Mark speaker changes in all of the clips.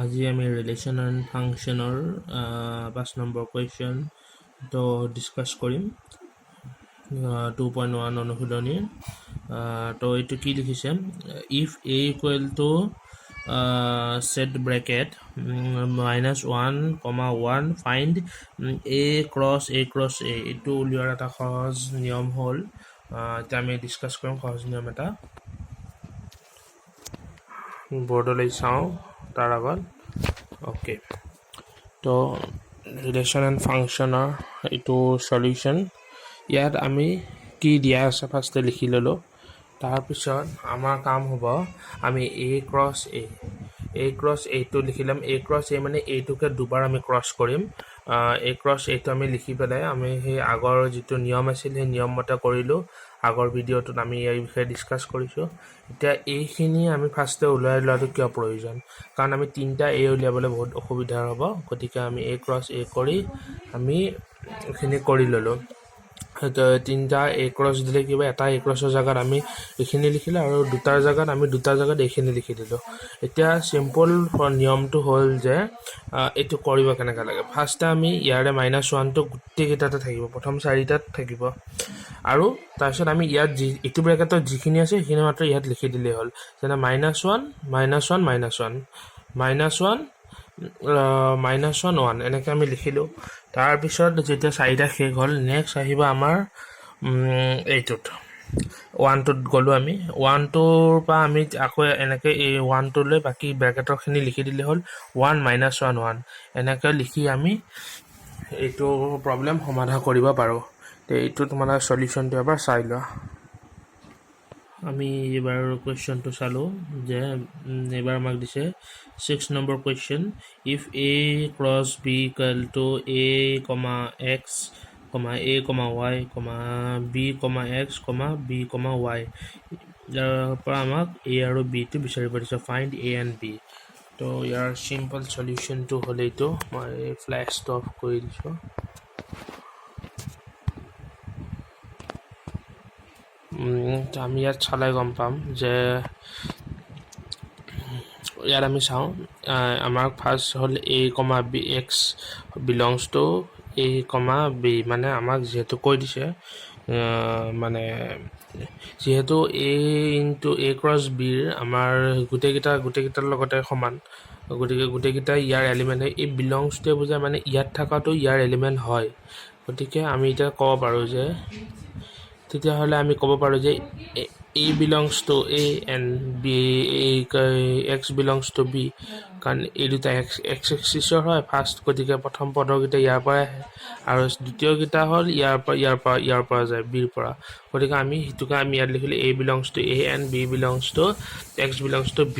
Speaker 1: আজি আমি relation and ফাংচনৰ 5 number question তো ডিছকাছ কৰিম 2.1 অনুশীলনীৰ তো এইটো কি লিখিছে if a equal to set bracket -1, 1 find a cross a এইটো উলিওৱাৰ এটা সহজ নিয়ম হ'ল এতিয়া আমি ডিছকাছ কৰিম সহজ নিয়ম এটা বৰ্ডলৈ চাওঁ তাৰ আগত ওকে তো ৰিলেশ্যন এণ্ড ফাংচনৰ এইটো সলিউশ্যন ইয়াত আমি কি দিয়া আছে ফাৰ্ষ্টে লিখি ল'লোঁ তাৰপিছত আমাৰ কাম হ'ব আমি a cross a টো লিখি ল'ম a cross a মানে এইটোকে দুবাৰ আমি ক্ৰছ কৰিম a cross a টো আমি লিখি পেলাই আমি সেই আগৰ যিটো নিয়ম আছিল সেই নিয়ম মতে কৰিলোঁ আগৰ ভিডিঅ'টোত আমি এই বিষয়ে ডিছকাছ কৰিছোঁ এতিয়া এইখিনি আমি ফাৰ্ষ্টে উলিয়াই লোৱাটো কিয় প্ৰয়োজন কাৰণ আমি তিনিটা a উলিয়াবলৈ বহুত অসুবিধা হ'ব গতিকে আমি a cross a কৰি আমি এইখিনি কৰি ল'লোঁ তিনিটা a cross দিলে কিবা এটা a crossৰ জায়গাত আমি এইখিনি লিখিলোঁ আৰু দুটাৰ জায়গাত আমি দুটাৰ জায়গাত এইখিনি লিখি দিলোঁ এতিয়া সিম্পল নিয়মটো হ'ল যে এইটো কৰিব কেনেকৈ লাগে ফাৰ্ষ্টে আমি ইয়াৰে -1 টো গোটেইকেইটাতে থাকিব প্ৰথম চাৰিটাত থাকিব আৰু তাৰপিছত আমি ইয়াত এইটো ব্ৰেকেটত যিখিনি আছে সেইখিনি মাত্ৰ ইয়াত লিখি দিলেই হ'ল যেনে -1 এনেকৈ আমি লিখিলোঁ তাৰপিছত যেতিয়া চাৰিটা শেষ হ'ল নেক্সট আহিব আমাৰ এইটোত 1টোত গ'লোঁ আমি 1টোৰ পৰা আমি আকৌ এনেকৈ এই 1টোলৈ বাকী ব্ৰেকেটৰখিনি লিখি দিলে হ'ল 1 -1 এনেকৈ লিখি আমি এইটো প্ৰব্লেম সমাধান কৰিব পাৰোঁ তো এইটো তোমাৰ সলিউশ্যনটো এবাৰ চাই লোৱা আমি এবাৰ কুৱেশ্যনটো চালোঁ যে এবাৰ আমাক দিছে 6 number question if a cross b equal to a, x, a, y, b, x, b, y ইয়াৰ পৰা আমাক a আৰু b টো বিচাৰিব দিছে ফাইণ্ড a and b তো ইয়াৰ চিম্পল সলিউশ্যনটো হ'ল এইটো মই ফ্লেশটো অফ কৰি দিছোঁ আমি ইয়াত চালে গম পাম যে ইয়াত আমি চাওঁ আমাৰ ফাৰ্ষ্ট হ'ল a, b, x belongs to a, b মানে আমাক যেহেতু কৈ দিছে মানে যেহেতু a into a cross b আমাৰ গোটেইকেইটাৰ লগতে সমান গতিকে গোটেইকেইটা ইয়াৰ এলিমেণ্ট হয় এই বিলংছটোৱে বুজায় মানে ইয়াত থকাটো ইয়াৰ এলিমেণ্ট হয় গতিকে আমি এতিয়া ক'ব পাৰোঁ যে তেতিয়াহ'লে আমি ক'ব পাৰোঁ যে a belongs to a and b x belongs to b কাৰণ এই দুটা x এক্সিছৰ হয় ফাৰ্ষ্ট গতিকে প্ৰথম পদকেইটা ইয়াৰ পৰা আহে আৰু দ্বিতীয়কেইটা হ'ল ইয়াৰ পৰা যায় বিৰ পৰা গতিকে আমি সেইটোকে আমি ইয়াত লিখিলোঁ a belongs to a and b belongs to x belongs to b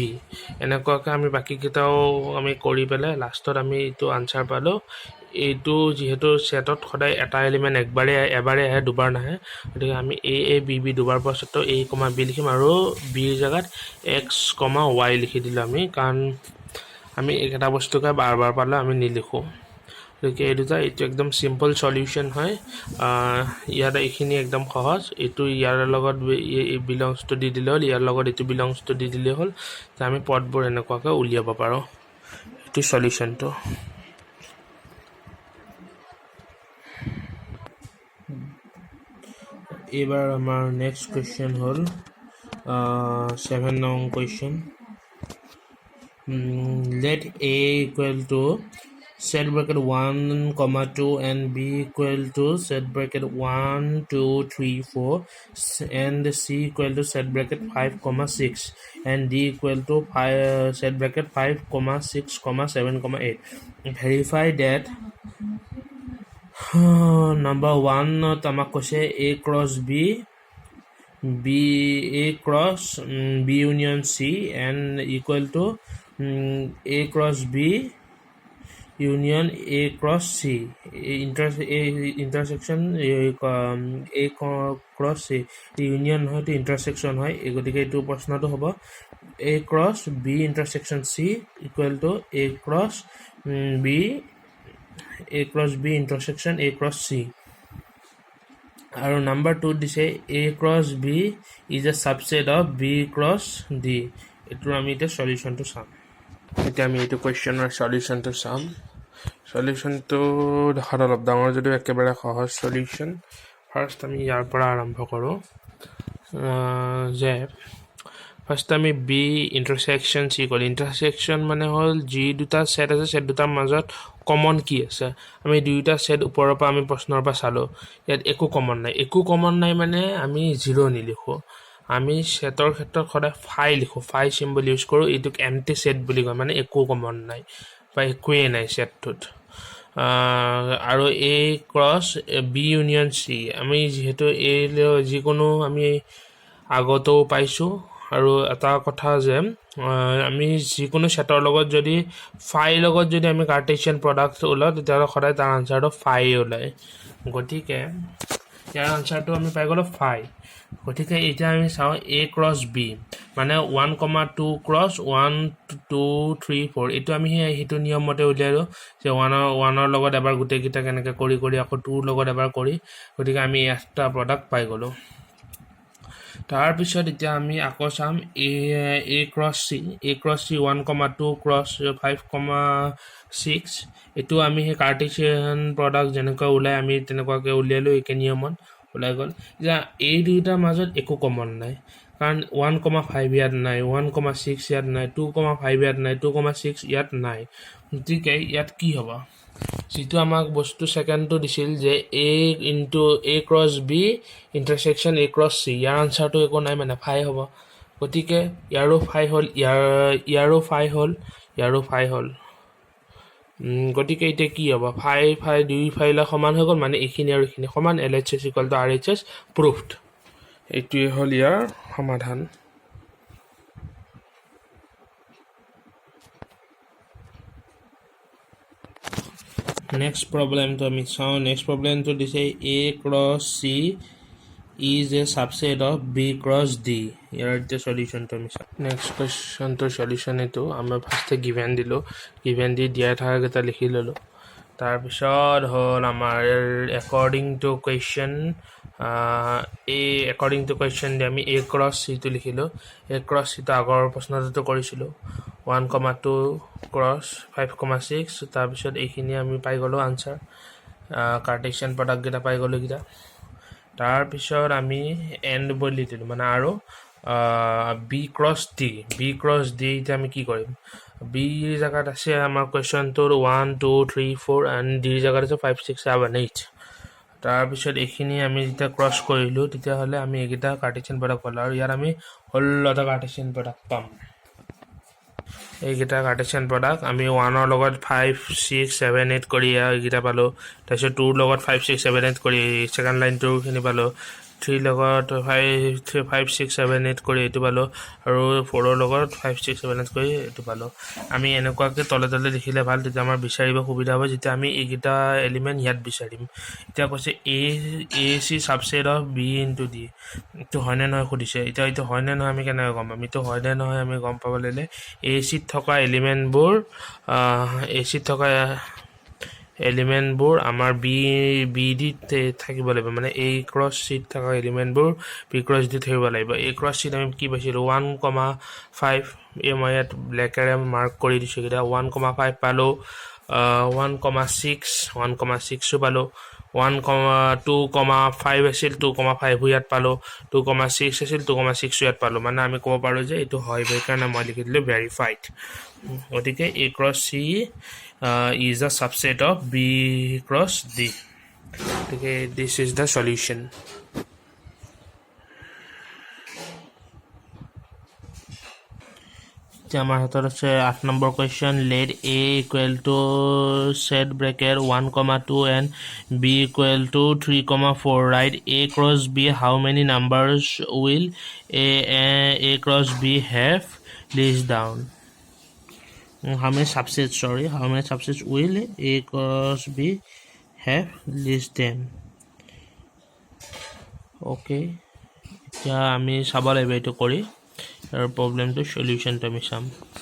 Speaker 1: এনেকুৱাকৈ আমি বাকীকেইটাও আমি কৰি পেলাই লাষ্টত আমি এইটো আনচাৰ পালোঁ এইটো যেহেতু সেটত সদায় এটা এলিমেণ্ট এবাৰে আহে দুবাৰ নাহে গতিকে আমি a b দুবাৰ পোৱাৰ স্বত্তেও a, b লিখিম আৰু বিৰ জেগাত x, y লিখি দিলোঁ আমি কাৰণ আমি একেটা বস্তুকে বাৰ পালে আমি নিলিখোঁ গতিকে এইটো একদম চিম্পল সলিউশ্যন হয় ইয়াত এইখিনি একদম সহজ এইটো ইয়াৰ লগত বিলংছটো দি দিলে হ'ল ইয়াৰ লগত এইটো বিলংছটো দি দিলে হ'ল যে আমি পদবোৰ এনেকুৱাকৈ উলিয়াব পাৰোঁ এইটো সলিউশ্যনটো এবাৰ আমাৰ নেক্সট কুৱেশ্যন হ'ল 7 নং question let a equal to set bracket 1, 2 and b equal to set bracket 1, 2, 3, 4 and c equal to set bracket 5, 6 and d equal to set bracket 5, 6, 7, 8 verify that number 1 আমাক কৈছে a cross a cross b union c and equal to a cross b union a cross c intersection a cross c union হয় to intersection হয় গতিকে এইটো প্ৰশ্নটো হ'ব a cross b intersection c equal to a cross b intersection a cross c আৰু number 2 দিছে a cross b is a subset of b cross d এইটোৰ আমি এতিয়া সলিউশ্যনটো চাম এতিয়া আমি এইটো কুৱেশ্যনৰ সলিউশ্যনটো চাম সলিউশ্যনটো দেখাত অলপ ডাঙৰ যদিও একেবাৰে সহজ সলিউশ্যন ফাৰ্ষ্ট আমি ইয়াৰ পৰা আৰম্ভ কৰোঁ যে ফাৰ্ষ্ট আমি বি ইণ্টাৰছেকশ্যন চি কৰিলোঁ ইণ্টাৰছেকশ্যন মানে হ'ল যি দুটা ছেট আছে ছেট দুটাৰ মাজত কমন কি আছে আমি দুয়োটা ছেট ওপৰৰ পৰা আমি প্ৰশ্নৰ পৰা চালোঁ ইয়াত একো কমন নাই মানে আমি জিৰ' নিলিখোঁ আমি ছেটৰ ক্ষেত্ৰত সদায় ফাই লিখোঁ ফাই চিম্বল ইউজ কৰোঁ এইটোক এমটি ছেট বুলি কয় মানে একো কমন নাই বা একোৱেই নাই ছেটটোত আৰু এ ক্ৰছ বি ইউনিয়ন চি আমি যিহেতু এই যিকোনো আমি আগতেও পাইছোঁ আৰু এটা কথা যে আমি যিকোনো ছেটৰ লগত যদি ফাই লগত যদি আমি কাৰ্টেছিয়ান প্ৰডাক্ট ওলাওঁ তেতিয়াহ'লে সদায় তাৰ আনচাৰটো ফাই ওলায় গতিকে ইয়াৰ আনচাৰটো আমি পাই গ'লোঁ ফাই গতিকে এতিয়া আমি চাওঁ এ ক্ৰছ বি মানে 1,2 ক্ৰছ 1 2 3 4 এইটো আমি সেইটো নিয়মমতে উলিয়ালোঁ যে ওৱানৰ লগত এবাৰ গোটেইকেইটা কেনেকৈ কৰি আকৌ 2ৰ লগত এবাৰ কৰি গতিকে আমি এটা প্ৰডাক্ট পাই গ'লোঁ তাৰপিছত এতিয়া আমি আকৌ চাম এ ক্ৰছ চি 1,2 ক্ৰছ 5,6 এইটো আমি সেই কাৰ্টেছিয়ান প্ৰডাক্ট যেনেকৈ ওলাই আমি তেনেকুৱাকৈ উলিয়ালোঁ একে নিয়মত ওলাই গ'ল এতিয়া এই দুয়োটাৰ মাজত একো কমন নাই কাৰণ 1,5 ইয়াত নাই 1,6 ইয়াত নাই 2,5 ইয়াত নাই 2,6 ইয়াত নাই গতিকে ইয়াত কি হ'ব যিটো আমাক বস্তু ছেকেণ্ডটো দিছিল যে এ ক্ৰছ বি ইণ্টাৰছেকশ্যন এ ক্ৰছ চি ইয়াৰ আনচাৰটো একো নাই মানে ফাই হ'ব গতিকে ইয়াৰো ফাই হ'ল ইয়াৰো ফাই হ'ল গতিকে এতিয়া কি হ'ব ফাই দুই ফাইলৈ সমান হৈ গ'ল মানে এইখিনি আৰু এইখিনি সমান LHS = RHS প্ৰুফড এইটোৱে হ'ল ইয়াৰ সমাধান নেক্সট প্ৰব্লেমটো আমি চাওঁ নেক্সট প্ৰব্লেমটো দিছে A cross C is a subset of B cross D ইয়াৰ এতিয়া সলিউশ্যনটো আমি চাওঁ নেক্সট কুৱেশ্যনটোৰ সলিউশ্যন এইটো আমি ফাৰ্ষ্টে গিভেন দিলোঁ গিভেন দি দিয়াই থকাকেইটা লিখি ল'লোঁ তাৰপিছত হ'ল আমাৰ একৰ্ডিং টু কুৱেশ্যন দি আমি এ ক্ৰছ চিটো লিখিলোঁ এ ক্ৰছ চিটো আগৰ প্ৰশ্নটোতো কৰিছিলোঁ 1,2 ক্ৰছ 5,6 তাৰপিছত এইখিনি আমি পাই গ'লোঁ আনচাৰ কাৰ্টেছিয়ান প্ৰডাক্টকেইটা পাই গ'লোঁ এইকেইটা তাৰপিছত আমি এণ্ড বুলি দিলোঁ মানে আৰু বি ক্ৰছ ডি এতিয়া আমি কি কৰিম বিৰ জেগাত আছে আমাৰ কুৱেশ্যনটোৰ 1 2 3 4 এণ্ড ডিৰ জেগাত আছে 5 6 7 8 তাৰপিছত এইখিনি আমি যেতিয়া ক্ৰছ কৰিলোঁ তেতিয়াহ'লে আমি এইকেইটা কাৰ্টেছিয়ান প্ৰডাক্ট পালোঁ আৰু ইয়াত আমি ষোল্লটা কাৰ্টেছিয়ান প্ৰডাক্ট পাম এইকেইটা কাৰ্টেছিয়ান প্ৰডাক্ট আমি 1ৰ লগত 5 6 7 8 কৰি এইকেইটা পালোঁ তাৰপিছত 2ৰ লগত 5 6 7 8 কৰি ছেকেণ্ড লাইনটোখিনি পালোঁ 3 লগত 5 6 7 8 কৰি এইটো পালোঁ আৰু 4ৰ লগত 5 6 7 8 কৰি এইটো পালোঁ আমি এনেকুৱাকৈ তলে লিখিলে ভাল তেতিয়া আমাৰ বিচাৰিব সুবিধা হ'ব যেতিয়া আমি এইকেইটা এলিমেণ্ট ইয়াত বিচাৰিম এতিয়া কৈছে A C subset of B into D এইটো হয়নে নহয় সুধিছে এতিয়া এইটো হয়নে নহয় আমি কেনেকৈ গম পাম এইটো হয়নে নহয় আমি গম পাব লাগিলে এ চিত থকা এলিমেণ্টবোৰ আমাৰ বি ডিত থাকিব লাগিব মানে এ ক্ৰছ চিত থকা এলিমেণ্টবোৰ বি ক্ৰছ ডি থাকিব লাগিব এ ক্ৰছ চিত আমি কি পাইছিলোঁ 1,5 এই মই ইয়াত ব্লেকেৰে মাৰ্ক কৰি দিছোঁ এতিয়া 1,5 পালোঁ 1,6ও পালোঁ 1,2,5 আছিল 2,5 ইয়াত পালোঁ 2,6 আছিল 2,6 ইয়াত পালোঁ মানে আমি ক'ব পাৰোঁ যে এইটো হয় সেইকাৰণে মই লিখি দিলোঁ ভেৰিফাইড গতিকে A cross C is a subset of B cross D okay this is the solution আমাৰ হাতত আছে 8 number question let A = set bracket 1,2 and B = 3,4 write A cross B how many numbers will A cross B have list down how many subsets will A cross B have list them okay এতিয়া আমি চাব লাগিব এইটো কৰি আৰু প্ৰব্লেমটো সলিউশ্যনটো আমি চাম